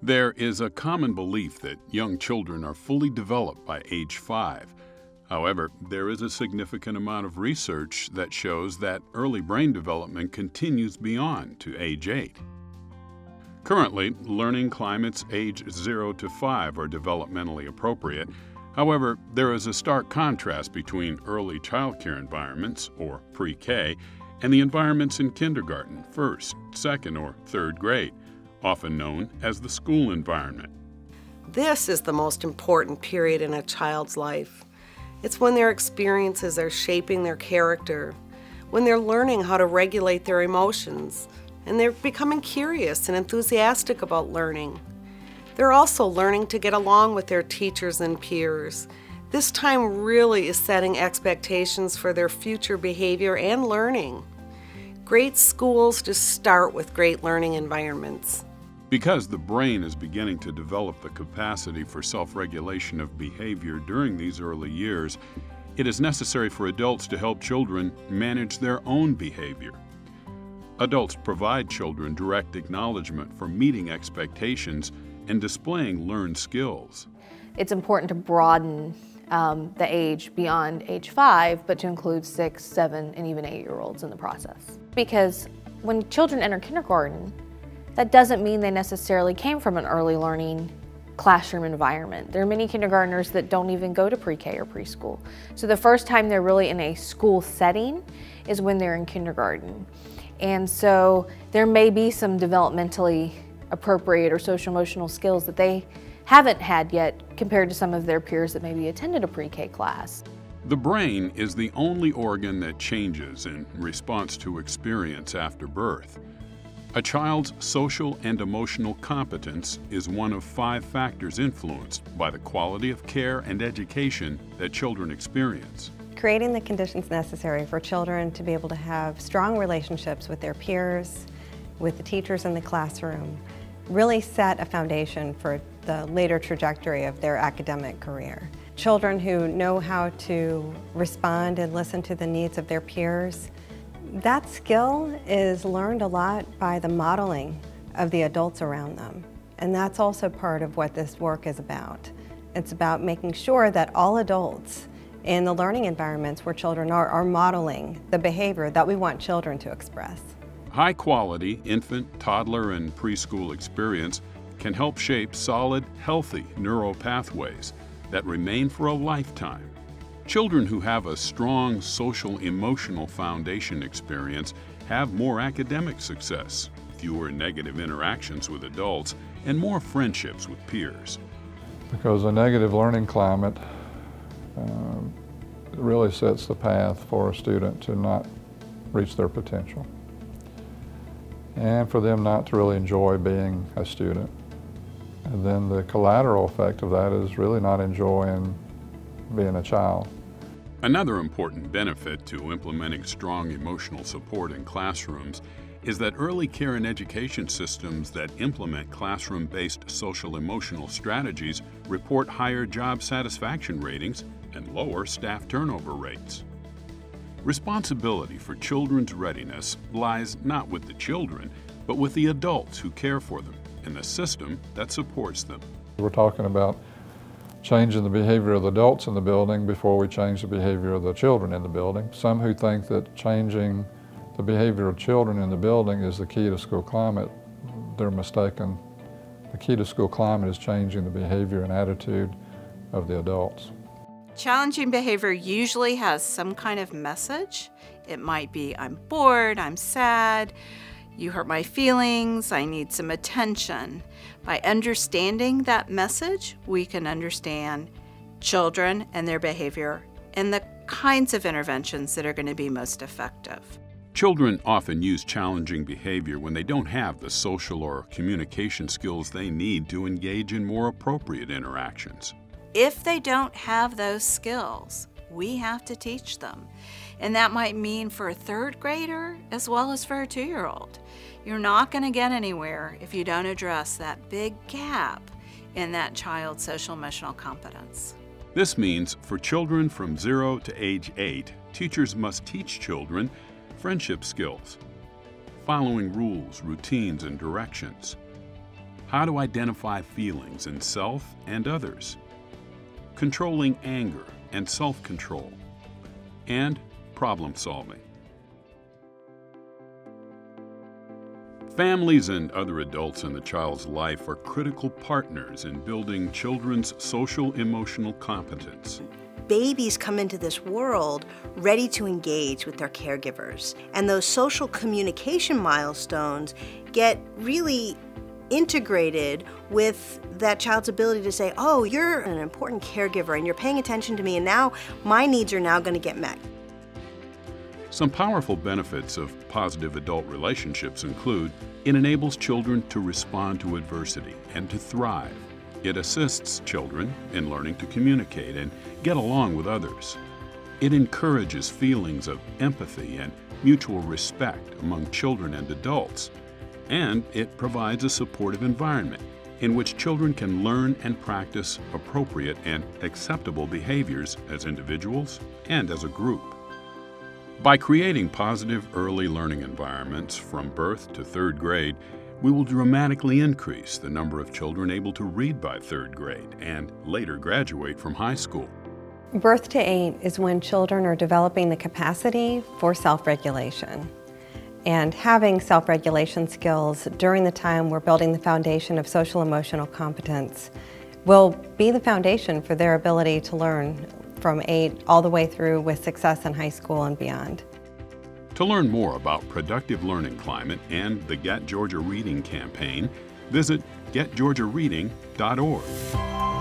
There is a common belief that young children are fully developed by age 5. However, there is a significant amount of research that shows that early brain development continues beyond to age 8. Currently, learning climates age 0 to 5 are developmentally appropriate. However, there is a stark contrast between early childcare environments, or pre-K, and the environments in kindergarten, first, second, or third grade, often known as the school environment. This is the most important period in a child's life. It's when their experiences are shaping their character, when they're learning how to regulate their emotions, and they're becoming curious and enthusiastic about learning. They're also learning to get along with their teachers and peers. This time really is setting expectations for their future behavior and learning. Great schools just start with great learning environments. Because the brain is beginning to develop the capacity for self-regulation of behavior during these early years, it is necessary for adults to help children manage their own behavior. Adults provide children direct acknowledgement for meeting expectations and displaying learned skills. It's important to broaden the age beyond age 5, but to include 6, 7, and even 8-year-olds in the process. Because when children enter kindergarten, that doesn't mean they necessarily came from an early learning classroom environment. There are many kindergartners that don't even go to pre-K or preschool. So the first time they're really in a school setting is when they're in kindergarten. And so there may be some developmentally appropriate or social-emotional skills that they haven't had yet compared to some of their peers that maybe attended a pre-K class. The brain is the only organ that changes in response to experience after birth. A child's social and emotional competence is one of 5 factors influenced by the quality of care and education that children experience. Creating the conditions necessary for children to be able to have strong relationships with their peers, with the teachers in the classroom, really set a foundation for the later trajectory of their academic career. Children who know how to respond and listen to the needs of their peers, that skill is learned a lot by the modeling of the adults around them. And that's also part of what this work is about. It's about making sure that all adults in the learning environments where children are modeling the behavior that we want children to express. High-quality infant, toddler, and preschool experience can help shape solid, healthy neural pathways that remain for a lifetime. Children who have a strong social-emotional foundation experience have more academic success, fewer negative interactions with adults, and more friendships with peers. Because a negative learning climate really sets the path for a student to not reach their potential and for them not to really enjoy being a student. And then the collateral effect of that is really not enjoying being a child. Another important benefit to implementing strong emotional support in classrooms is that early care and education systems that implement classroom-based social-emotional strategies report higher job satisfaction ratings and lower staff turnover rates. Responsibility for children's readiness lies not with the children, but with the adults who care for them and the system that supports them. We're talking about changing the behavior of the adults in the building before we change the behavior of the children in the building. Some who think that changing the behavior of children in the building is the key to school climate, they're mistaken. The key to school climate is changing the behavior and attitude of the adults. Challenging behavior usually has some kind of message. It might be, I'm bored, I'm sad, you hurt my feelings, I need some attention. By understanding that message, we can understand children and their behavior and the kinds of interventions that are going to be most effective. Children often use challenging behavior when they don't have the social or communication skills they need to engage in more appropriate interactions. If they don't have those skills, we have to teach them. And that might mean for a 3rd grader as well as for a 2-year-old. You're not going to get anywhere if you don't address that big gap in that child's social-emotional competence. This means for children from 0 to age 8, teachers must teach children friendship skills, following rules, routines, and directions, how to identify feelings in self and others, controlling anger and self-control, and problem solving. Families and other adults in the child's life are critical partners in building children's social-emotional competence. Babies come into this world ready to engage with their caregivers, and those social communication milestones get really integrated with that child's ability to say, oh, you're an important caregiver and you're paying attention to me, and now my needs are now going to get met. Some powerful benefits of positive adult relationships include it enables children to respond to adversity and to thrive. It assists children in learning to communicate and get along with others. It encourages feelings of empathy and mutual respect among children and adults. And it provides a supportive environment in which children can learn and practice appropriate and acceptable behaviors as individuals and as a group. By creating positive early learning environments from birth to third grade, we will dramatically increase the number of children able to read by third grade and later graduate from high school. Birth to 8 is when children are developing the capacity for self-regulation. And having self-regulation skills during the time we're building the foundation of social-emotional competence will be the foundation for their ability to learn from 8 all the way through with success in high school and beyond. To learn more about productive learning climate and the Get Georgia Reading campaign, visit getgeorgiareading.org.